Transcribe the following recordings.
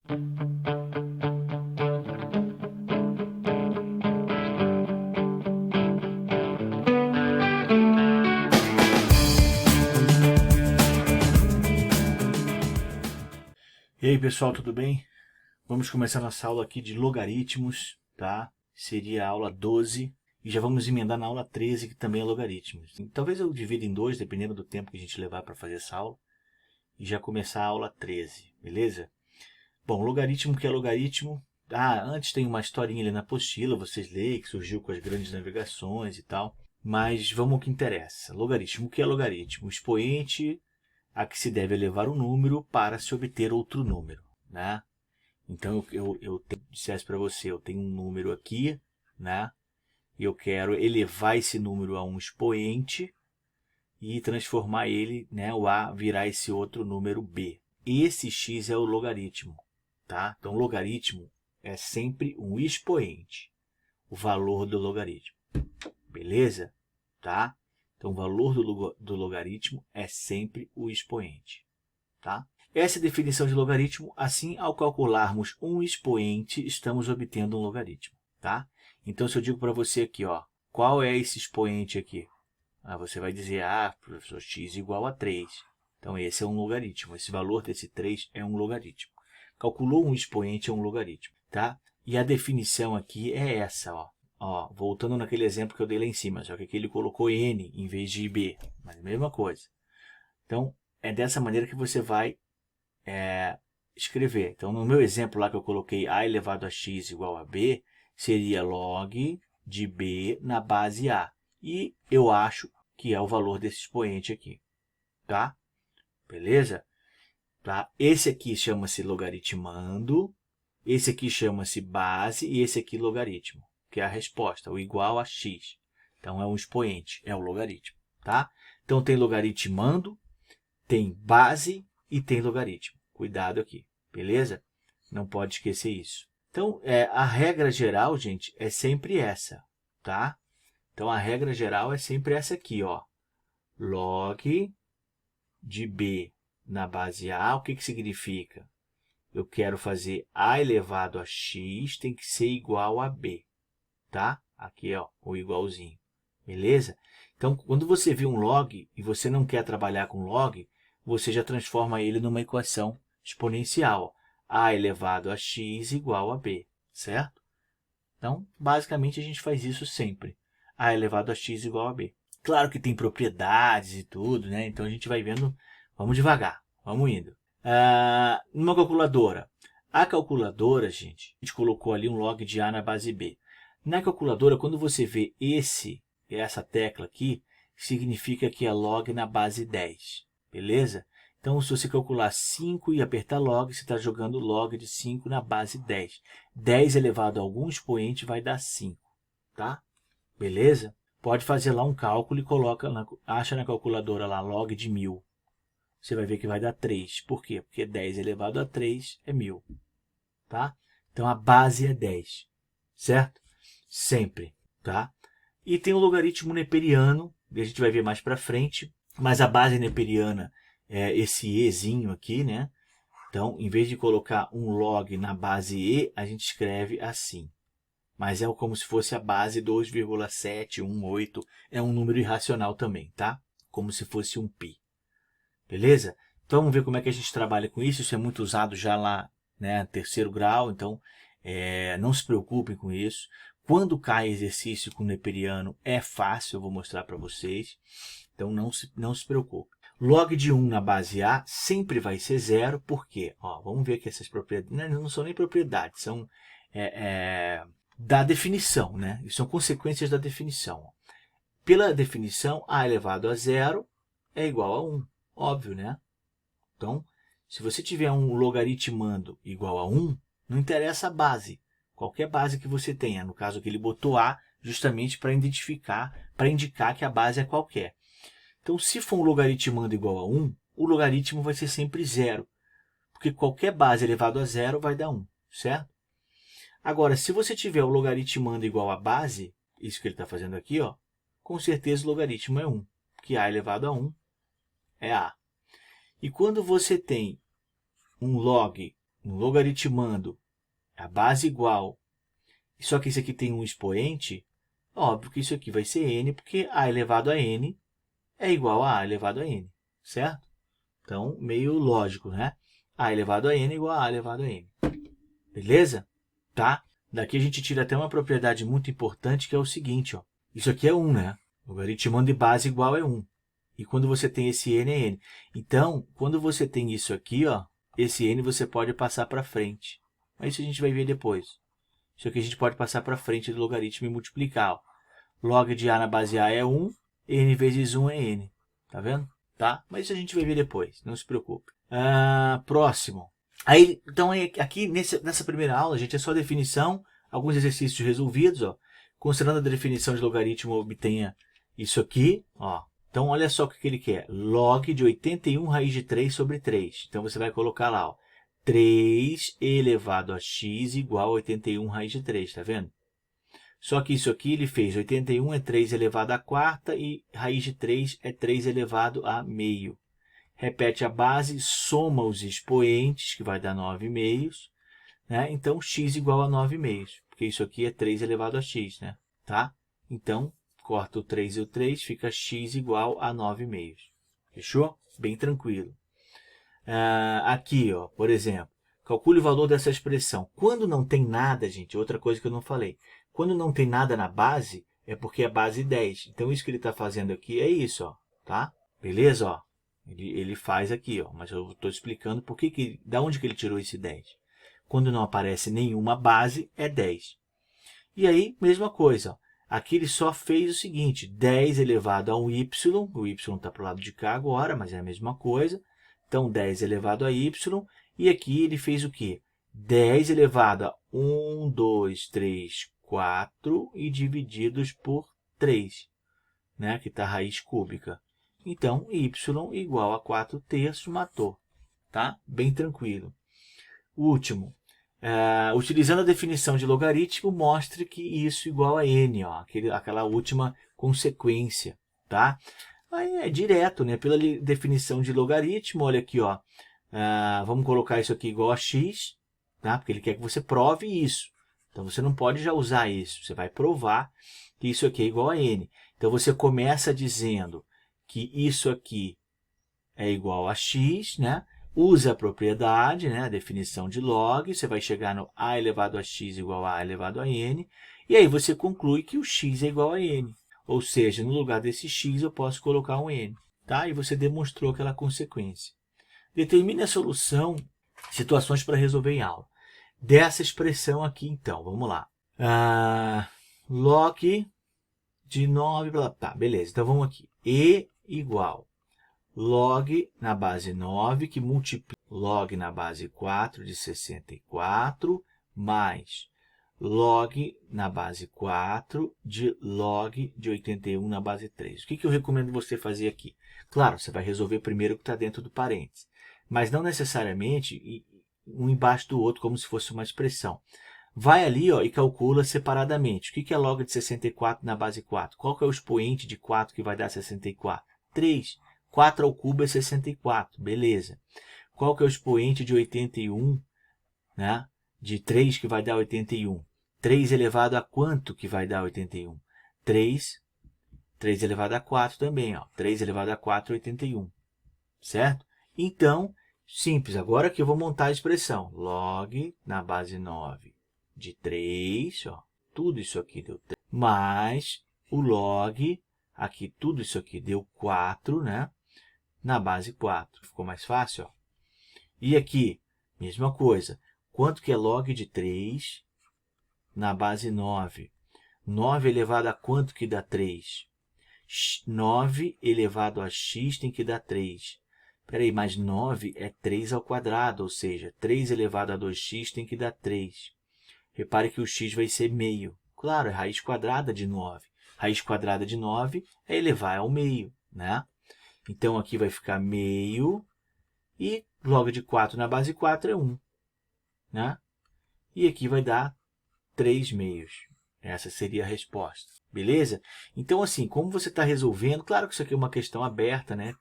E aí pessoal, tudo bem? Vamos começar nossa aula aqui de logaritmos, tá? Seria a aula 12 e já vamos emendar na aula 13, que também é logaritmos. Talvez eu divida em dois, dependendo do tempo que a gente levar para fazer essa aula, e já começar a aula 13, beleza? Bom, logaritmo, que é logaritmo? Antes tem uma historinha ali na apostila, vocês leem, que surgiu com as grandes navegações e tal, mas vamos ao que interessa. Logaritmo, o que é logaritmo? O expoente a que se deve elevar um número para se obter outro número, né? Então, eu dissesse para você, eu tenho um número aqui, né? E eu quero elevar esse número a um expoente e transformar ele, né, o A, virar esse outro número B. Esse x é o logaritmo, tá? Então, logaritmo é sempre um expoente, o valor do logaritmo, beleza? Tá? Então, o valor do logaritmo é sempre o expoente, tá? Essa é a definição de logaritmo. Assim, ao calcularmos um expoente, estamos obtendo um logaritmo, tá? Então, se eu digo para você aqui, ó, qual é esse expoente aqui? Você vai dizer, professor, x igual a 3. Então, esse é um logaritmo. Esse valor desse 3 é um logaritmo. Calculou um expoente, é um logaritmo, tá? E a definição aqui é essa, ó. Voltando naquele exemplo que eu dei lá em cima, só que aqui ele colocou n em vez de b, mas a mesma coisa. Então, é dessa maneira que você vai escrever. Então, no meu exemplo lá que eu coloquei a elevado a x igual a b, seria log de b na base a. E eu acho que é o valor desse expoente aqui, tá? Beleza? Tá? Esse aqui chama-se logaritmando, esse aqui chama-se base e esse aqui logaritmo, que é a resposta, o igual a x. Então, é um expoente, é o logaritmo, tá? Então, tem logaritmando, tem base e tem logaritmo. Cuidado aqui, beleza? Não pode esquecer isso. Então, a regra geral, gente, é sempre essa, tá? Então, a regra geral é sempre essa aqui, ó. Log de b na base a, o que significa? Eu quero fazer a elevado a x, tem que ser igual a b, tá? Aqui, ó, o igualzinho, beleza? Então, quando você vê um log e você não quer trabalhar com log, você já transforma ele numa equação exponencial. A elevado a x igual a b, certo? Então, basicamente, a gente faz isso sempre. A elevado a x igual a b. Claro que tem propriedades e tudo, né? Então, a gente vai vendo, vamos devagar, vamos indo. Numa calculadora. A calculadora, gente, a gente colocou ali um log de a na base b. Na calculadora, quando você vê essa tecla aqui, significa que é log na base 10, beleza? Então, se você calcular 5 e apertar log, você está jogando log de 5 na base 10. 10 elevado a algum expoente vai dar 5, tá? Beleza? Pode fazer lá um cálculo e acha na calculadora lá log de 1000. Você vai ver que vai dar 3. Por quê? Porque 10 elevado a 3 é 1000, tá? Então, a base é 10, certo? Sempre, tá? E tem o logaritmo neperiano, que a gente vai ver mais para frente, mas a base neperiana é esse ezinho aqui, né? Então, em vez de colocar um log na base e, a gente escreve assim. Mas é como se fosse a base 2,718, é um número irracional também, tá? Como se fosse um π. Beleza? Então, vamos ver como é que a gente trabalha com isso. Isso é muito usado já lá, né, terceiro grau, então não se preocupem com isso. Quando cai exercício com neperiano é fácil, eu vou mostrar para vocês. Então, não se preocupe. Log de 1 na base A sempre vai ser 0, por quê? Vamos ver que essas propriedades não são nem propriedades, são da definição, né? São consequências da definição. Pela definição, A elevado a 0 é igual a 1, óbvio, né? Então, se você tiver um logaritmando igual a 1, não interessa a base. Qualquer base que você tenha, no caso que ele botou A, justamente para indicar que a base é qualquer. Então, se for um logaritmando igual a 1, o logaritmo vai ser sempre 0. Porque qualquer base elevado a 0 vai dar 1, certo? Agora, se você tiver o logaritmando igual a base, isso que ele está fazendo aqui, ó, com certeza o logaritmo é 1. Porque A elevado a 1 é A. E quando você tem um log logaritmando a base igual, só que isso aqui tem um expoente, óbvio que isso aqui vai ser n, porque a elevado a n é igual a elevado a n, certo? Então, meio lógico, né? A elevado a n é igual a elevado a n. Beleza? Tá? Daqui a gente tira até uma propriedade muito importante, que é o seguinte, ó. Isso aqui é 1, né? Logaritmando de base igual é 1. E quando você tem esse n, é n. Então, quando você tem isso aqui, ó, esse n você pode passar para frente. Mas isso a gente vai ver depois. Isso aqui a gente pode passar para frente do logaritmo e multiplicar. Ó. Log de a na base a é 1, n vezes 1 é n. Tá vendo? Tá? Mas isso a gente vai ver depois, não se preocupe. Próximo. Aí, então, aqui nessa primeira aula, gente, é só definição, alguns exercícios resolvidos. Ó. Considerando a definição de logaritmo, obtenha isso aqui. Ó. Então, olha só o que ele quer. Log de 81 raiz de 3 sobre 3. Então, você vai colocar lá, ó, 3 elevado a x igual a 81 raiz de 3, tá vendo? Só que isso aqui ele fez 81 é 3 elevado a quarta e raiz de 3 é 3 elevado a meio. Repete a base, soma os expoentes, que vai dar 9 meios. Né? Então, x igual a 9 meios, porque isso aqui é 3 elevado a x. Né? Tá? Então, corta o 3 e o 3, fica x igual a 9 meios. Fechou? Bem tranquilo. Aqui, ó, por exemplo, calcule o valor dessa expressão. Quando não tem nada, gente, outra coisa que eu não falei. Quando não tem nada na base, é porque é base 10. Então, isso que ele está fazendo aqui é isso, ó, tá? Beleza? Ó? Ele faz aqui, ó, mas eu estou explicando da onde que ele tirou esse 10. Quando não aparece nenhuma base, é 10. E aí, mesma coisa. Ó, aqui ele só fez o seguinte, 10 elevado a um y, o y está para o lado de cá agora, mas é a mesma coisa. Então, 10 elevado a y, e aqui ele fez o quê? 10 elevado a 1, 2, 3, 4 e divididos por 3, né? Que está a raiz cúbica. Então, y igual a 4 terços, matou. Tá? Bem tranquilo. O último. Utilizando a definição de logaritmo, mostre que isso igual a n, ó, aquela última consequência. Tá? Aí é direto, né? Pela definição de logaritmo, olha aqui, ó. Vamos colocar isso aqui igual a x, tá? Porque ele quer que você prove isso. Então, você não pode já usar isso. Você vai provar que isso aqui é igual a n. Então, você começa dizendo que isso aqui é igual a x, né? Usa a propriedade, né? A definição de log. Você vai chegar no a elevado a x igual a elevado a n. E aí, você conclui que o x é igual a n. Ou seja, no lugar desse x, eu posso colocar um n. Tá? E você demonstrou aquela consequência. Determine a solução, situações para resolver em aula. Dessa expressão aqui, então, vamos lá. Log de 9, tá, beleza. Então, vamos aqui. E igual log na base 9, que multiplica log na base 4 de 64, mais log na base 4 de log de 81 na base 3. O que eu recomendo você fazer aqui? Claro, você vai resolver primeiro o que está dentro do parênteses, mas não necessariamente um embaixo do outro, como se fosse uma expressão. Vai ali, ó, e calcula separadamente. O que é log de 64 na base 4? Qual que é o expoente de 4 que vai dar 64? 3. 4 ao cubo é 64, beleza. Qual que é o expoente de 81, né? De 3 que vai dar 81? 3 elevado a quanto que vai dar 81? 3 elevado a 4 também, ó. 3 elevado a 4 é 81, certo? Então, simples, agora que eu vou montar a expressão. Log na base 9 de 3, ó, tudo isso aqui deu 3, mais o log, aqui tudo isso aqui deu 4, né? Na base 4. Ficou mais fácil, ó. E aqui, mesma coisa. Quanto que é log de 3 na base 9? 9 elevado a quanto que dá 3? 9 elevado a x tem que dar 3. Espera aí, mas 9 é 3 ao quadrado, ou seja, 3 elevado a 2x tem que dar 3. Repare que o x vai ser meio. Claro, é raiz quadrada de 9. Raiz quadrada de 9 é elevar ao meio, né? Então, aqui vai ficar meio. E log de 4 na base 4 é 1. Né? E aqui vai dar 3 meios. Essa seria a resposta. Beleza? Então, assim, como você está resolvendo... Claro que isso aqui é uma questão aberta, né?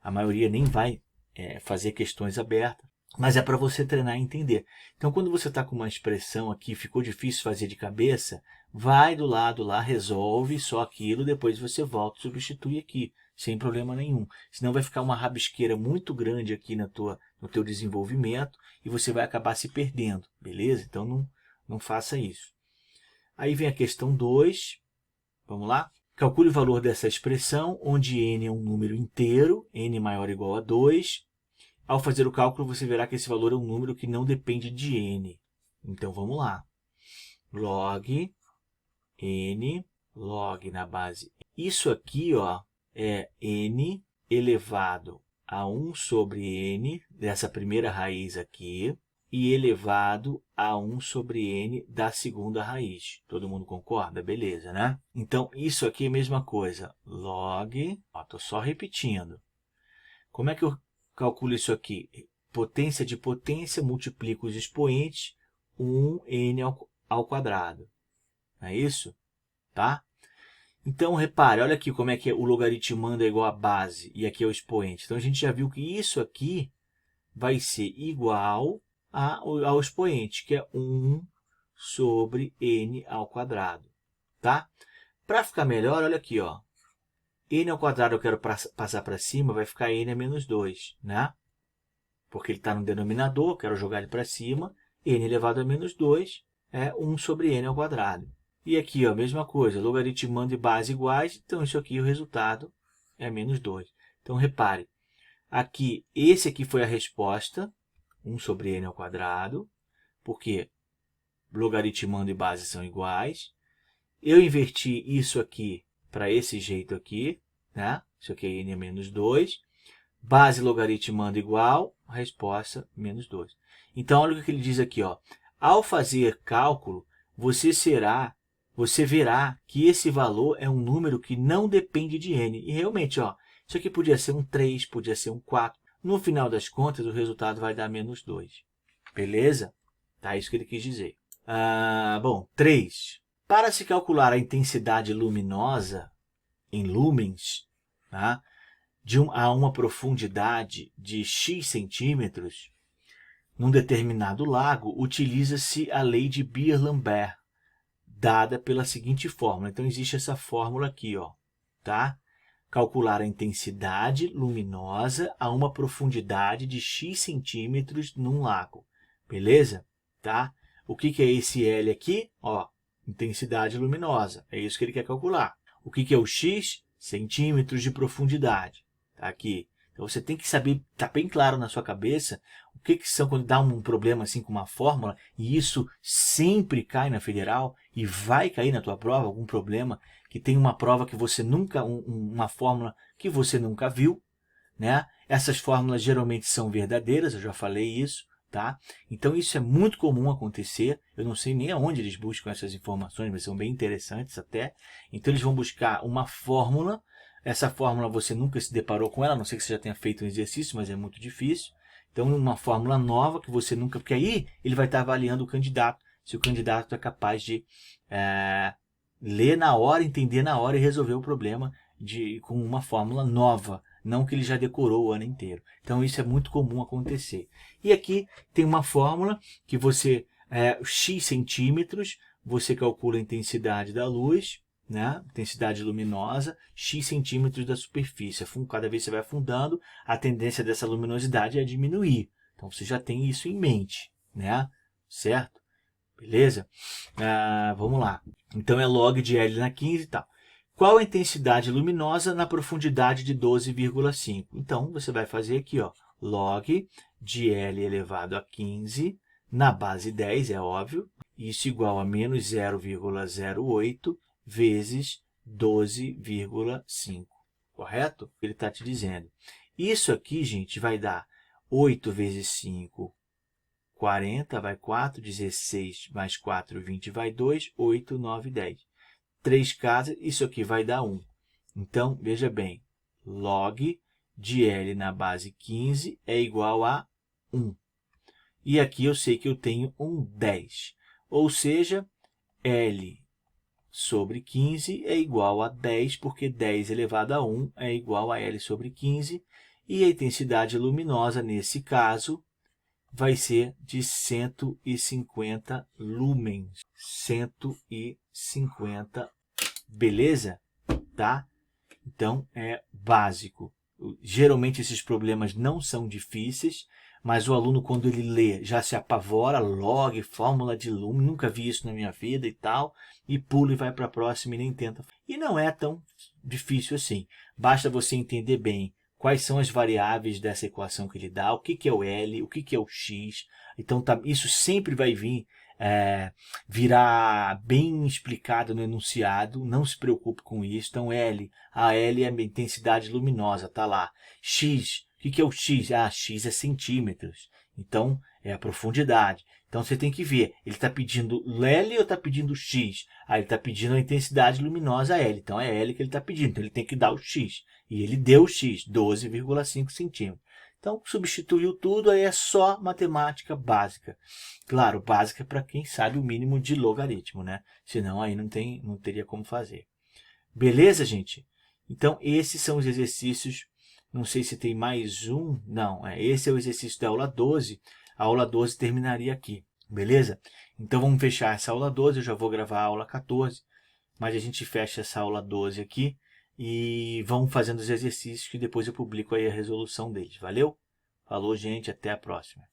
A maioria nem vai fazer questões abertas. Mas é para você treinar e entender. Então, quando você está com uma expressão aqui, ficou difícil fazer de cabeça, vai do lado lá, resolve só aquilo, depois você volta e substitui aqui, sem problema nenhum. Senão vai ficar uma rabisqueira muito grande aqui no teu desenvolvimento e você vai acabar se perdendo, beleza? Então, não faça isso. Aí vem a questão 2, vamos lá? Calcule o valor dessa expressão, onde n é um número inteiro, n maior ou igual a 2. Ao fazer o cálculo, você verá que esse valor é um número que não depende de n. Então, vamos lá. Log n, log na base. Isso aqui ó, é n elevado a 1 sobre n, dessa primeira raiz aqui, e elevado a 1 sobre n da segunda raiz. Todo mundo concorda? Beleza, né? Então, isso aqui é a mesma coisa. Log, estou só repetindo. Como é que eu calculo isso aqui? Potência de potência, multiplica os expoentes, 1n ao quadrado. Não é isso? Tá? Então, repare, olha aqui como é que o logaritmando é igual a base, e aqui é o expoente. Então, a gente já viu que isso aqui vai ser igual ao expoente, que é 1 sobre n ao quadrado. Tá? Para ficar melhor, olha aqui, ó. N ao quadrado eu quero passar para cima, vai ficar n a menos 2, né? Porque ele está no denominador, quero jogar ele para cima. N elevado a menos 2 é 1 sobre n ao quadrado. E aqui, ó, a mesma coisa, logaritmando e base iguais, então isso aqui, o resultado é menos 2. Então, repare, aqui, esse aqui foi a resposta, 1 sobre n ao quadrado, porque logaritmando e base são iguais. Eu inverti isso aqui para esse jeito aqui, né? Isso aqui é n a menos 2. Base logaritmando igual, a resposta menos 2. Então, olha o que ele diz aqui, ó. Ao fazer cálculo, você verá que esse valor é um número que não depende de n. E realmente, ó, isso aqui podia ser um 3, podia ser um 4. No final das contas, o resultado vai dar menos 2. Beleza? Tá, isso que ele quis dizer. Bom, 3. Para se calcular a intensidade luminosa em lumens, tá? A uma profundidade de x centímetros, num determinado lago, utiliza-se a lei de Beer-Lambert, dada pela seguinte fórmula. Então, existe essa fórmula aqui, ó, tá? Calcular a intensidade luminosa a uma profundidade de x centímetros num lago. Beleza? Tá? O que é esse L aqui? Ó, intensidade luminosa. É isso que ele quer calcular. O que é o x? Centímetros de profundidade. Tá aqui. Então, você tem que saber, tá bem claro na sua cabeça, o que são quando dá um problema assim com uma fórmula, e isso sempre cai na federal, e vai cair na tua prova, algum problema, que tem uma prova que você nunca, uma fórmula que você nunca viu, né? Essas fórmulas geralmente são verdadeiras, eu já falei isso, tá? Então, isso é muito comum acontecer. Eu não sei nem aonde eles buscam essas informações, mas são bem interessantes até. Então, eles vão buscar uma fórmula. Essa fórmula você nunca se deparou com ela, a não sei que você já tenha feito um exercício, mas é muito difícil. Então, uma fórmula nova que você nunca... Porque aí ele vai estar avaliando o candidato, se o candidato é capaz de ler na hora, entender na hora e resolver o problema com uma fórmula nova, não que ele já decorou o ano inteiro. Então, isso é muito comum acontecer. E aqui tem uma fórmula que você, x centímetros, você calcula a intensidade da luz, né? Intensidade luminosa, x centímetros da superfície. Cada vez que você vai afundando, a tendência dessa luminosidade é diminuir. Então, você já tem isso em mente, né? Certo? Beleza? Vamos lá. Então, é log de L na 15 e tal. Qual a intensidade luminosa na profundidade de 12,5? Então, você vai fazer aqui, ó, log de L elevado a 15 na base 10, é óbvio. Isso igual a menos 0,08 vezes 12,5. Correto? Ele está te dizendo. Isso aqui, gente, vai dar 8 vezes 5, 40, vai 4, 16 mais 4, 20, vai 2, 8, 9, 10. 3 casas, isso aqui vai dar 1. Então, veja bem, log de L na base 15 é igual a 1. E aqui eu sei que eu tenho um 10. Ou seja, L sobre 15 é igual a 10, porque 10 elevado a 1 é igual a L sobre 15. E a intensidade luminosa, nesse caso, vai ser de 150 lumens. 150, beleza? Tá? Então, é básico. Geralmente, esses problemas não são difíceis, mas o aluno, quando ele lê, já se apavora, log, fórmula de lumen, nunca vi isso na minha vida e tal, e pula e vai para a próxima e nem tenta. E não é tão difícil assim. Basta você entender bem quais são as variáveis dessa equação que ele dá, o que é o L, o que é o X. Então, isso sempre vai vir, virar bem explicado no enunciado, não se preocupe com isso. Então, a L é a intensidade luminosa, tá lá. X, o que é o X? Ah, X é centímetros. Então, é a profundidade. Então, você tem que ver, ele está pedindo L ou está pedindo X? Ah, ele está pedindo a intensidade luminosa L. Então, é L que ele está pedindo. Então, ele tem que dar o X. E ele deu o X, 12,5 centímetros. Então, substituiu tudo, aí é só matemática básica. Claro, básica para quem sabe o mínimo de logaritmo, né? Senão, aí não teria como fazer. Beleza, gente? Então, esses são os exercícios. Não sei se tem mais um. Não, esse é o exercício da aula 12. A aula 12 terminaria aqui, beleza? Então, vamos fechar essa aula 12. Eu já vou gravar a aula 14. Mas a gente fecha essa aula 12 aqui. E vamos fazendo os exercícios que depois eu publico aí a resolução deles. Valeu? Falou, gente. Até a próxima.